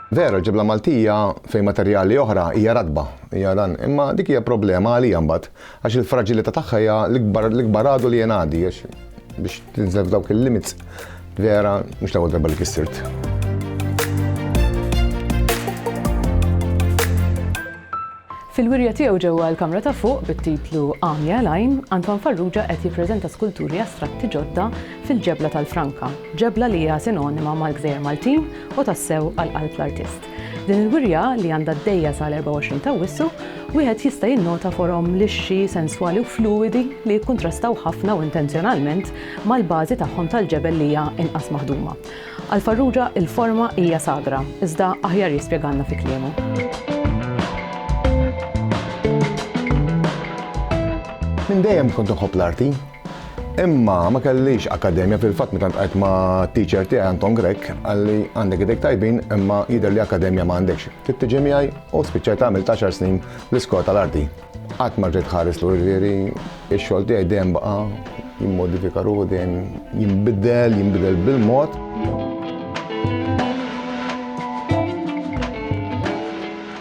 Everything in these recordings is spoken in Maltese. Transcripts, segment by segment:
Vera, ġebla Maltija fejn materjali oħra hija radba, hija dan, imma dik hija problema għalija mbagħad għax il-fraġilità tagħha hija l-ikbar għadu li jingħadi biex tinżel dawk il-limits. Vera, mhux l-ewwel darba li kissirt. Fil-wirja tiegħu ġewwa l-Kamra ta' fuq bit-titlu Għamja Lajm, Anton Farrugia qed jippreżenta skulturi astratti ġodda fil-ġebla tal-Franka, ġebla li hija sinonima mal-Gżejjer Maltin u tassew għall-qalb l-artist. Din il-wirja li għandha d-dejja sal-24 ta' Awwissu, wieħed jista' jinnota forom lixxi, senswali u fluidi li jikkuntrastaw ħafna u intenzjonalment mal-bażi tagħhom tal-ġebel li hija inqas maħduma. Għal Farrugia il-forma hija sagra, iżda aħjar jispjegalna fi kliemu. Min dejjem kont inħobb l-arti, imma ma kellix akademja fil-fatt meta ntqajt ma' teacher tiegħi Anton Grek għalli għandek idejk tajbin imma jidher li akademja m'għandekx. Trid tiġi miegħi u spiċċajt għamilt 10 snin l-iskola tal-arti. Qatt ma rġejt ħares lur ġifieri x-xogħol tiegħi dejjem baqa' jimmodifika ruħu dejjem jinbidel bil-mod.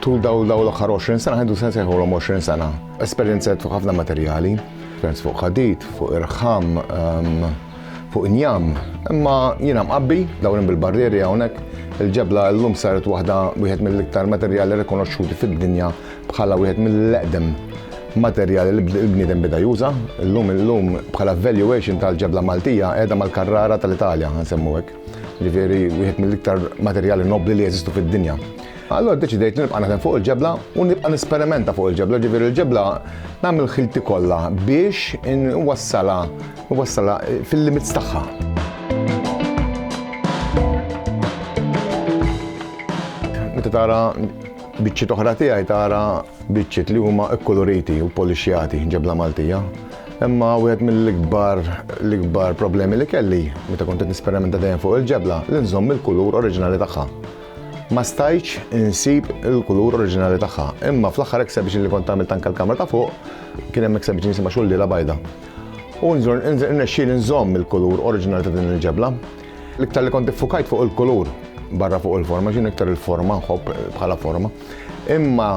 Tul daw l-aħħar 20 sena, ħedu sens jħolhom 20 sena. Esperjenzat fuq ħafna materjali, fuq ħadid, fuq irħam, fuq injam. Imma jiena mqabbi dawn bil-barrieri hawnhekk. Il-ġebla llum saret wieħed mill-iktar materjali rikonoxxuti fid-dinja bħala wieħed mill-eqdem materjali li l-bniedem beda juża. Illum bħala valuation tal-ġebla Maltija qiegħda mal-Carrara tal-Italja nsemmu hekk. Ġifieri wieħed mill-iktar materjali nobbli li jeżistu fid-dinja. Allora deċidejt li nibqa' naħdem fuq il-ġebla u nibqa' nisperimenta fuq il-ġebla, ġifieri il-ġebla nagħmel ħilti kollha biex nwassala fil-limits tagħha. Meta tara biċċiet oħra tiegħi tara biċċiet li huma kkoloriti u polixjati ġebla Maltija. Imma wieħed mill-ikbar problemi li kelli meta kont qed nisperimenta dejjem fuq il-ġebla li nżomm il-kulur oriġinali tagħha. Ma stajtx insib il-kulur oriġinali tagħha. Imma fl-aħħar exhibition li kont għamilt anke l-Kamra ta' fuq kien hemm exhibition jisimha Xullila Bajda. U nirnexxieli nżomm il-kulur oriġinali ta' din il-ġebla. L-iktar li kont iffukajt fuq il-kulur barra fuq il-forma, ġien iktar il-forma nħobb bħala forma. Imma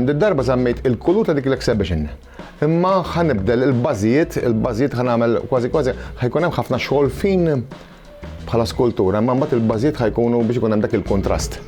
darba żammejt il-kulur ta' dik l-exhibition. Imma ħanibdel il-bażijiet ħanagħmel kważi ħajkun hemm ħafna xogħol fin bħala skultura, imma mbagħad il-bażijiet ħajkunu biex ikun hemm dak il-kontrast.